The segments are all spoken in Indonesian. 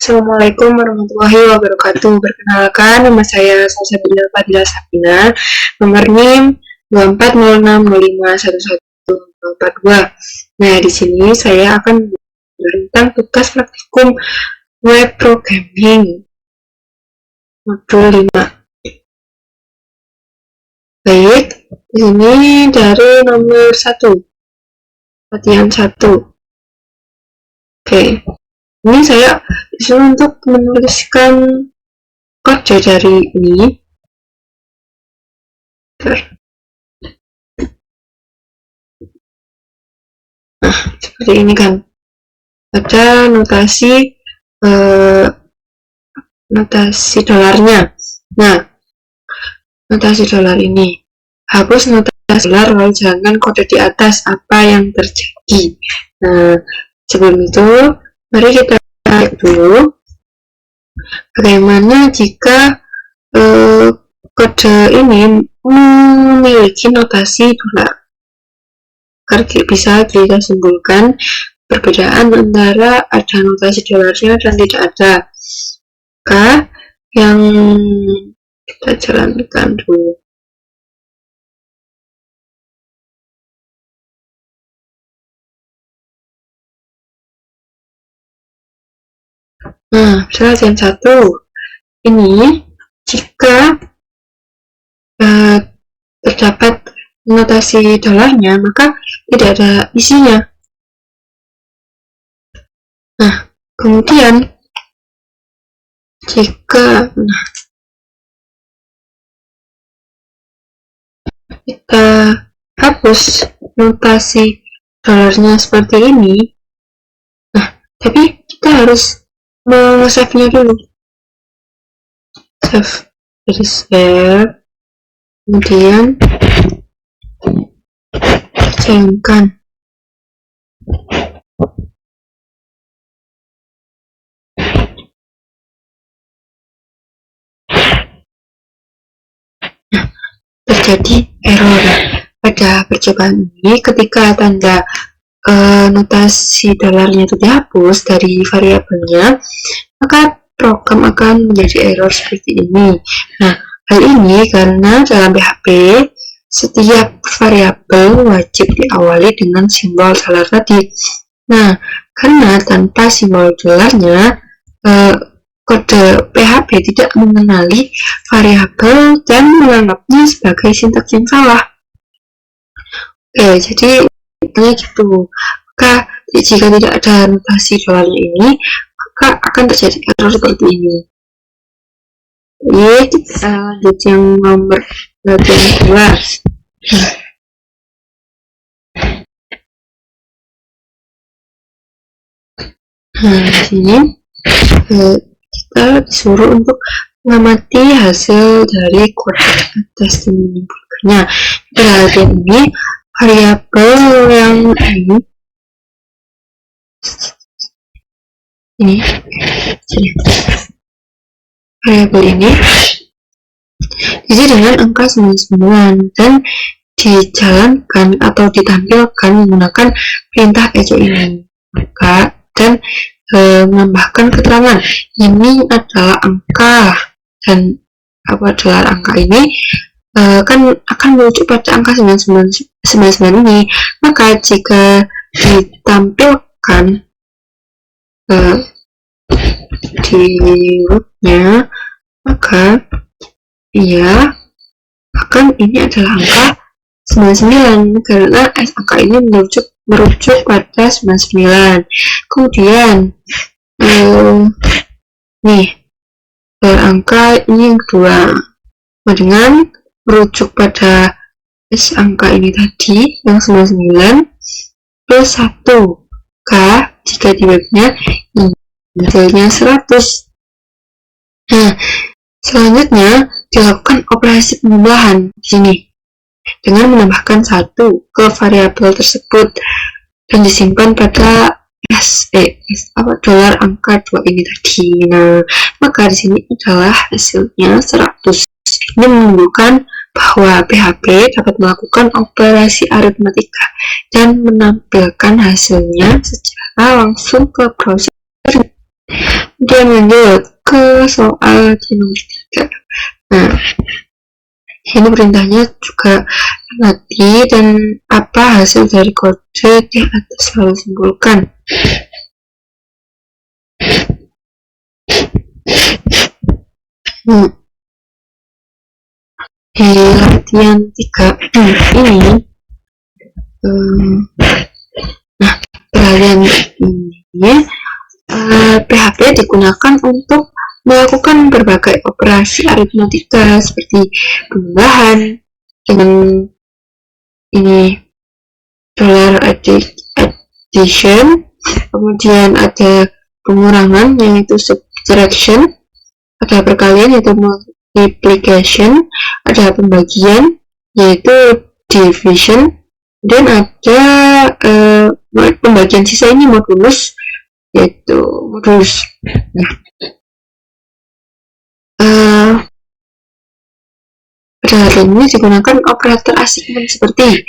Assalamualaikum warahmatullahi wabarakatuh. Perkenalkan, nama saya Salsabila Fadila Sabina, nomor NIM 2406051142. Nah, di sini saya akan tentang tugas praktikum web programming modul 5. Baik, di sini dari nomor 1, latihan 1. Oke. Ini saya disuruh untuk menuliskan kode dari ini. Nah, seperti ini kan. Ada notasi dolarnya. Nah, notasi dolar ini. Hapus notasi dolar lalu jalankan kode di atas apa yang terjadi. Nah, sebelum itu mari kita lihat dulu bagaimana jika kode ini memiliki notasi dolar. Agar bisa kita simpulkan perbedaan antara ada notasi dolarnya dan tidak ada. Maka yang kita jalankan dulu. Nah, perhatian 1 ini jika terdapat notasi dolarnya maka tidak ada isinya. Nah, kemudian jika kita hapus notasi dolarnya seperti ini, nah, tapi kita harus save-nya dulu. Save, jadi save, kemudian jalankan. Nah, terjadi error pada percobaan ini ketika tanda notasi dolarnya itu dihapus dari variabelnya, maka program akan menjadi error seperti ini. Nah, hal ini karena dalam PHP setiap variabel wajib diawali dengan simbol dolar tadi. Nah, karena tanpa simbol dolarnya kode PHP tidak mengenali variabel dan menganggapnya sebagai sintaks yang salah. Oke, jadi gitu. Maka jika tidak ada notasi dolarnya ini, maka akan terjadi error seperti ini. Jadi kita lanjut yang nomor 12. Nah, di sini kita disuruh untuk mengamati hasil dari kode atas dan menyimpulkannya. Kita lihat ini variabel yang ini variabel ini jadi dengan angka 99 dan dijalankan atau ditampilkan menggunakan perintah echo ini. Maka dan menambahkan keterangan ini adalah angka dan apa adalah angka ini kan akan merujuk pada angka 99 ini. Maka jika ditampilkan di rootnya, maka ia akan ini adalah angka 99 karena angka ini merujuk pada 99. Kemudian nih angka ini yang kedua dengan merujuk pada angka ini tadi yang 99 plus 1 K jika di webnya hasilnya 100. Nah, selanjutnya dilakukan operasi penambahan di sini dengan menambahkan 1 ke variabel tersebut dan disimpan pada dolar angka 2 ini tadi. Nah, maka di sini adalah hasilnya 100. Ini menunjukkan bahwa PHP dapat melakukan operasi aritmatika dan menampilkan hasilnya secara langsung ke browser. Kemudian lanjut ke soal nomor 3. Nah, ini perintahnya juga amati dan apa hasil dari kode di atas lalu simpulkan. Di latihan 3 ini, nah peralihan ini PHP digunakan untuk melakukan berbagai operasi aritmatika seperti penambahan dengan ini dollar addition, kemudian ada pengurangan yaitu subtraction, ada perkalian yaitu multiplication, ada pembagian yaitu division, dan ada pembagian sisa ini modulus yaitu modulus. Pada hal ini digunakan operator assignment seperti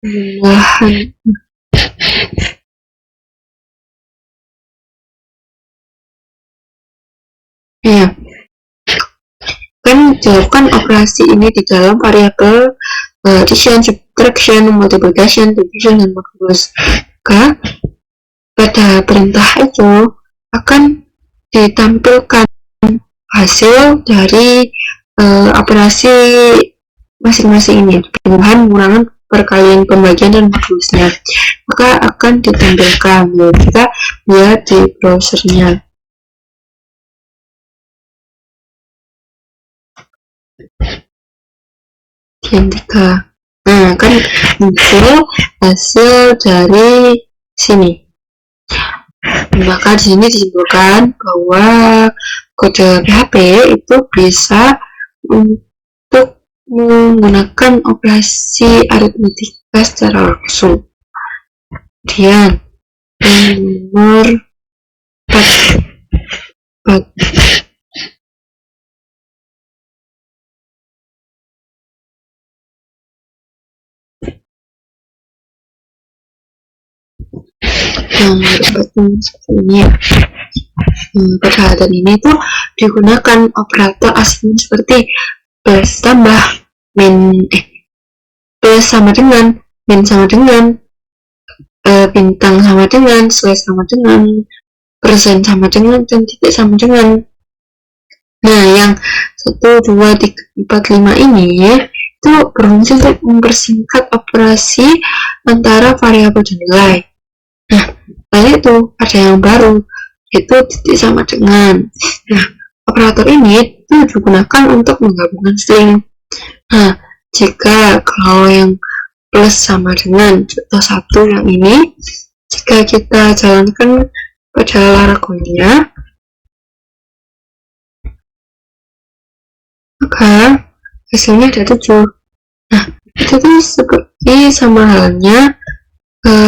tambahan. Ya, kan dilakukan operasi ini di dalam variabel addition, subtraction, multiplication, division, dan modulus. Maka pada perintah itu akan ditampilkan hasil dari operasi masing-masing ini, penambahan, pengurangan, perkalian, pembagian, dan modulusnya. Maka akan ditampilkan. Kita lihat di browsernya. Yang 3. Nah, kan muncul hasil dari sini. Maka di sini disimpulkan bahwa kode PHP itu bisa untuk menggunakan operasi aritmatika secara langsung. Kemudian nomor 4. Seperti ini ya. Peralatan ini tuh digunakan operator assignment seperti plus tambah, plus sama dengan, min sama dengan, bintang sama dengan, slash sama dengan, persen sama dengan, dan titik sama dengan. Nah, yang 1, 2, 3, 4, 5 ini itu berfungsi untuk mempersingkat operasi antara variabel dan nilai. Nah, lalu itu ada yang baru, yaitu titik sama dengan. Nah, operator ini itu digunakan untuk menggabungkan string. Nah, jika kalau yang plus sama dengan contoh 1 yang ini, jika kita jalankan pada Laragonya, maka hasilnya ada 7. Nah, itu tuh seperti sama halnya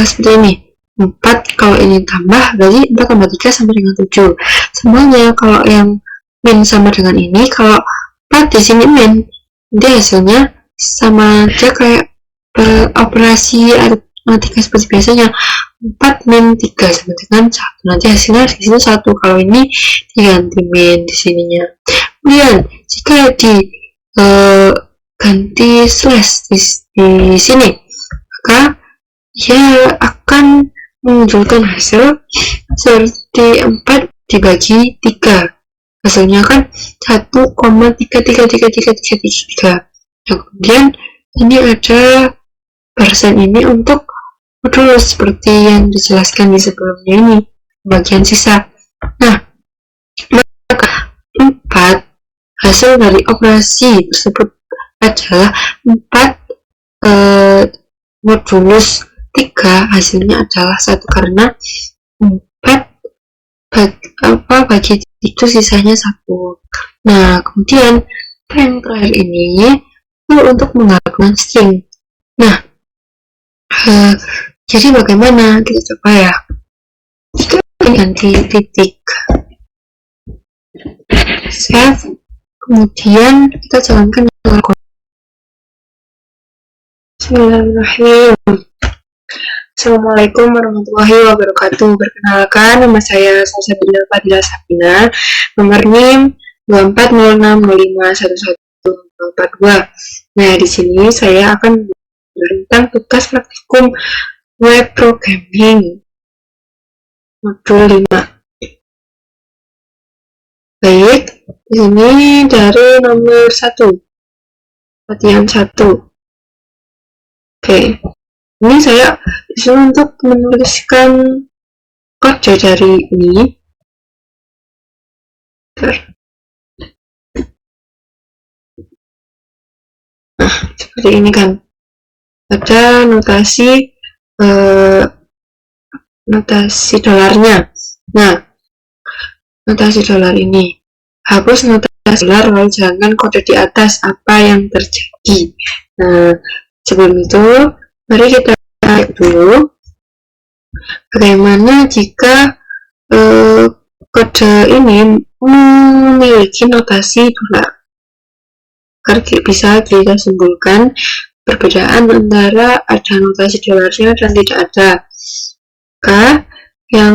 seperti ini. 4 kalau ini tambah, berarti 4 tambah 3 sama dengan 7. Semuanya kalau yang min sama dengan ini, kalau 4 di sini min, jadi hasilnya sama aja kayak operasi aritmatika seperti biasanya. 4 min 3 sama dengan 1. Nanti hasilnya di sini 1. Kalau ini diganti min di sininya. Kemudian jika ganti slash di sini, maka dia akan menunjukkan hasil seperti 4 dibagi 3. Hasilnya kan 1,33333. Nah, kemudian ini ada persen ini untuk modulus seperti yang dijelaskan di sebelumnya ini, bagian sisa. Nah, maka 4 hasil dari operasi tersebut adalah 4 modulus 3, hasilnya adalah 1 karena 4 bagi itu sisanya 1. Nah, kemudian yang terakhir ini itu untuk menggabungkan string. Nah, jadi bagaimana? Kita coba ya. Jika ganti titik save, kemudian kita jalankan Bismillahirrahmanirrahim. Assalamualaikum warahmatullahi wabarakatuh. Perkenalkan, nama saya Salsabila Fadila Safina, nomor NIM 2406051142. Nah, di sini saya akan tentang tugas praktikum web programming modul 5. Baik, di sini dari nomor 1, latihan 1. Oke, ini saya disuruh untuk menuliskan kode dari ini. Nah, seperti ini kan. Ada notasi dolarnya. Nah, notasi dolar ini. Hapus notasi dolar lalu jalankan kode di atas apa yang terjadi. Nah, sebelum itu, mari kita lihat dulu bagaimana jika kode ini memiliki notasi dolar. Agar bisa kita simpulkan perbedaan antara ada notasi dolarnya dan tidak ada. Maka yang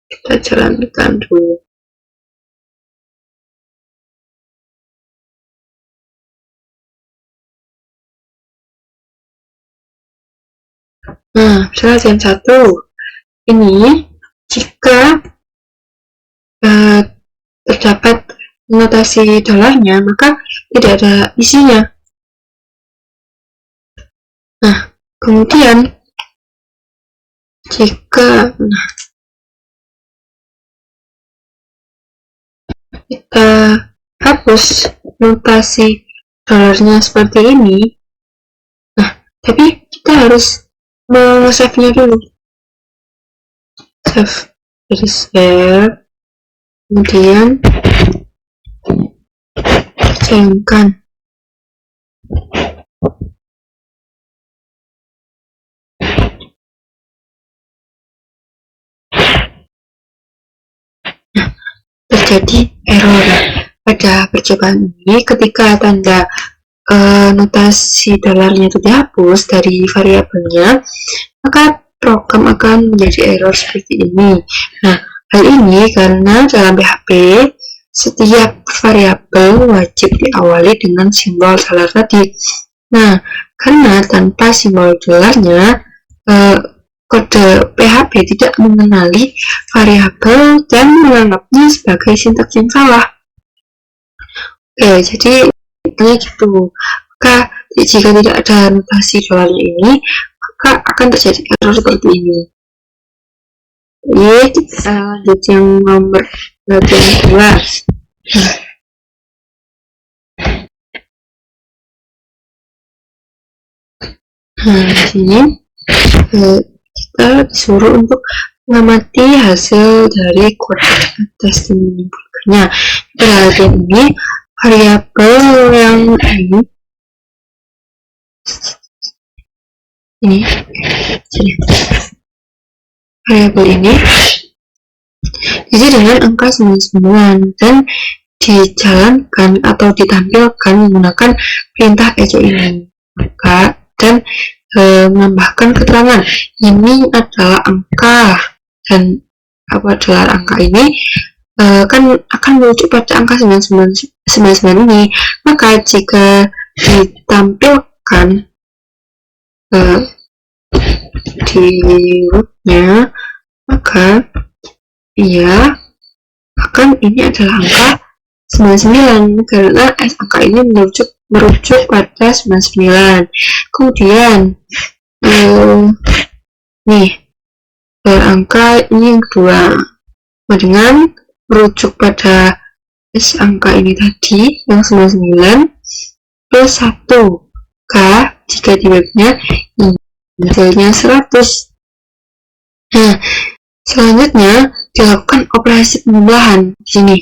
kita jalankan dulu. Nah, latihan 1 ini jika terdapat notasi dolarnya, maka tidak ada isinya. Nah, kemudian jika kita hapus notasi dolarnya seperti ini, nah, tapi kita harus save-nya dulu. Save, jadi save, kemudian jalankan. Nah, terjadi error pada percobaan ini ketika tanda notasi dolarnya itu dihapus dari variabelnya, maka program akan menjadi error seperti ini. Nah, hal ini karena dalam PHP setiap variabel wajib diawali dengan simbol dolar tadi. Nah, karena tanpa simbol dolarnya, kode PHP tidak mengenali variabel dan menganggapnya sebagai sintaks yang salah. Oke, jadi gitu. Maka jika tidak ada notasi dolarnya ini, maka akan terjadi error seperti ini. Jadi kita lanjut yang nomor 12. Nah, di sini kita disuruh untuk mengamati hasil dari kode atas dan menyimpulkannya. Kita lihat ini variabel yang ini variabel ini jadi dengan angka 99 dan dijalankan atau ditampilkan menggunakan perintah echo ini. Maka dan menambahkan keterangan ini adalah angka dan apa adalah angka ini kan akan merujuk pada angka 99 ini. Maka jika ditampilkan di rootnya, maka ia akan ini adalah angka 99 karena angka ini merujuk pada 99. Kemudian nih angka ini yang kedua dengan merujuk pada angka ini tadi yang 99 plus 1 K jika di webnya intinya 100. Nah, selanjutnya dilakukan operasi penambahan di sini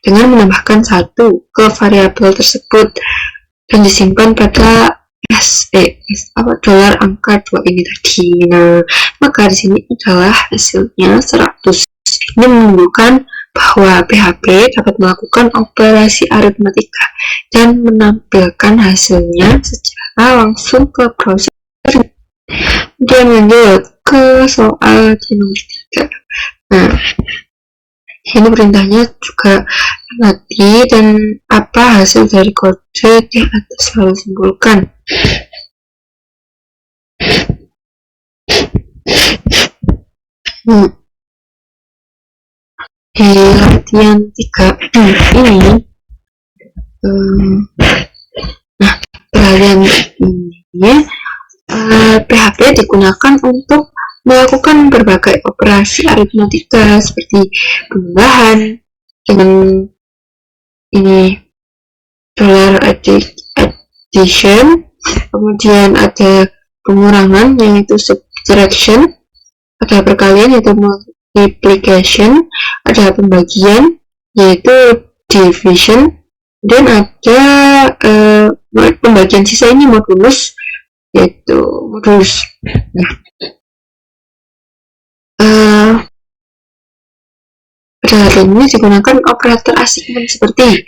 dengan menambahkan 1 ke variabel tersebut dan disimpan pada dolar angka 2 ini tadi. Nah, maka di sini adalah hasilnya 100. Ini menunjukkan bahwa PHP dapat melakukan operasi aritmatika dan menampilkan hasilnya secara langsung ke browser. Kemudian lanjut ke soal nomor 3. Nah, ini perintahnya juga amati dan apa hasil dari kode di atas lalu simpulkan. Di latihan 3 ini, nah perhatian ini PHP digunakan untuk melakukan berbagai operasi aritmatika seperti penambahan dengan ini $addition, kemudian ada pengurangan yaitu subtraction, ada perkalian yaitu multiplication, ada pembagian yaitu division, dan ada pembagian sisa ini modulus yaitu modulus. Pada hal ini digunakan operator assignment seperti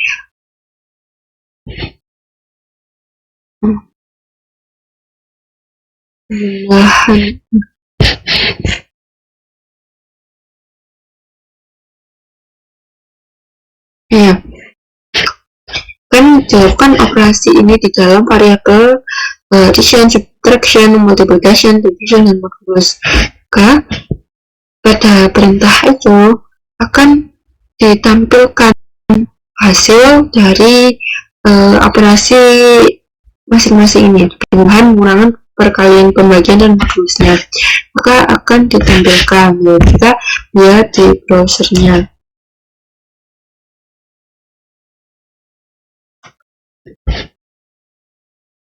kan dilakukan operasi ini di dalam variabel addition, subtraction, multiplication, division, dan modulus. Maka pada perintah itu akan ditampilkan hasil dari operasi masing-masing ini, penambahan, pengurangan, perkalian, pembagian, dan modulusnya. Maka akan ditampilkan. Kita lihat di browsernya.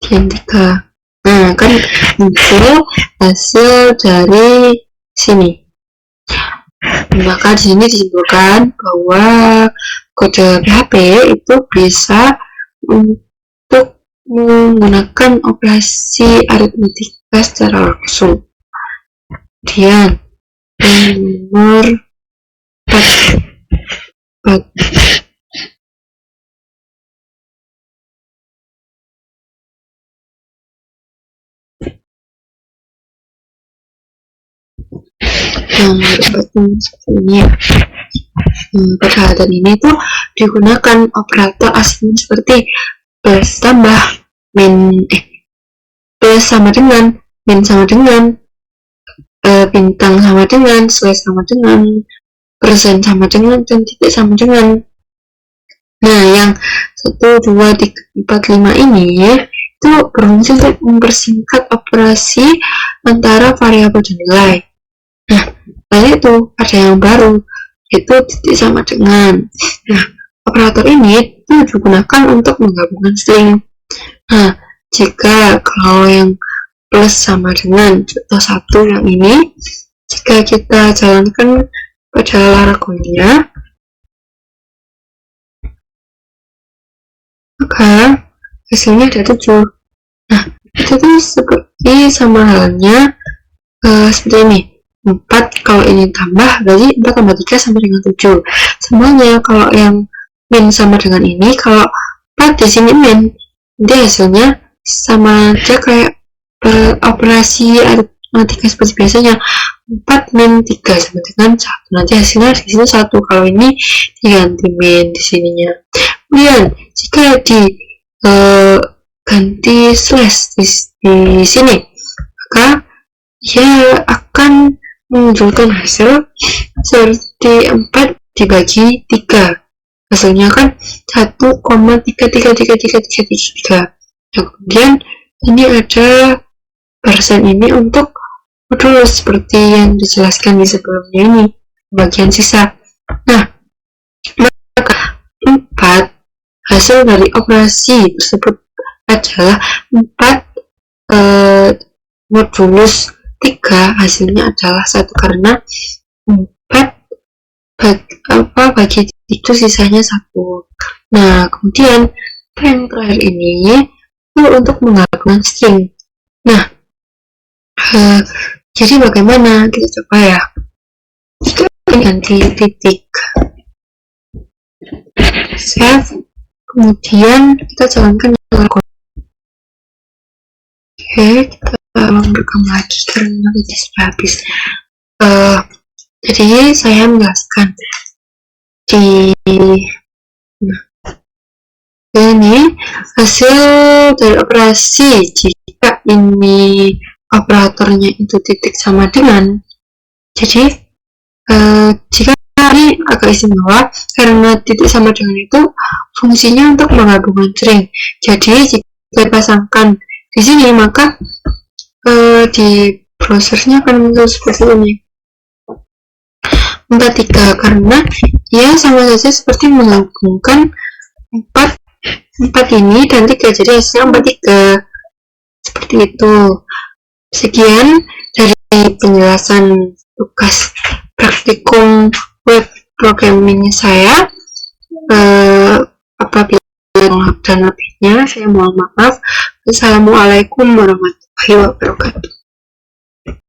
Yang 3. Nah, kan muncul hasil dari sini. Maka di sini disimpulkan bahwa kode PHP itu bisa untuk menggunakan operasi aritmatika secara langsung. Kemudian nomor 4. Seperti ini. Pada hal ini tuh digunakan operator assignment seperti plus tambah, plus sama dengan, min sama dengan, bintang sama dengan, slash sama dengan, persen sama dengan, dan titik sama dengan. Nah, yang 1, 2, 3, 4, 5 ini itu berfungsi untuk mempersingkat operasi antara variabel dan nilai. Nah, lalu itu ada yang baru, yaitu titik sama dengan. Nah, operator ini itu digunakan untuk menggabungkan string. Nah, jika kalau yang plus sama dengan contoh 1 yang ini, jika kita jalankan pada laragonnya, maka hasilnya ada 7. Nah, itu tuh seperti sama halnya seperti ini. 4 kalau ini tambah, berarti 4 tambah 3 sama dengan 7. Semuanya kalau yang min sama dengan ini, kalau 4 di sini min, jadi hasilnya sama aja kayak operasi aritmatika seperti biasanya. 4 min 3 sama dengan 1. Nanti hasilnya di sini 1. Kalau ini diganti min di sininya. Kemudian jika ganti slash di sini, maka dia akan menunjukkan hasil seperti 4 dibagi 3. Hasilnya kan 1,33333. Nah, kemudian ini ada persen ini untuk modulus seperti yang dijelaskan di sebelumnya ini, bagian sisa. Nah, maka 4 hasil dari operasi tersebut adalah 4 modulus 3, hasilnya adalah 1 karena 4 bagi itu sisanya 1. Nah, kemudian yang terakhir ini itu untuk menggabungkan string. Nah, jadi bagaimana? Kita coba ya. Jika ganti titik save, kemudian kita jalankan oke, kita ulang rekam lagi karena sudah habis. Jadi saya menjelaskan di ini hasil dari operasi. Jika ini operatornya itu titik sama dengan, jadi jika ini agak istimewa karena titik sama dengan itu fungsinya untuk menggabungkan string. Jadi jika dipasangkan di sini maka di browsernya akan muncul seperti ini 43 karena ya sama saja seperti menggabungkan 4 ini dan 3, jadi hasilnya 43 seperti itu. Sekian dari penjelasan tugas praktikum web programming saya. Apabila dan lebihnya saya mohon maaf. Assalamualaikum warahmatullahi wabarakatuh.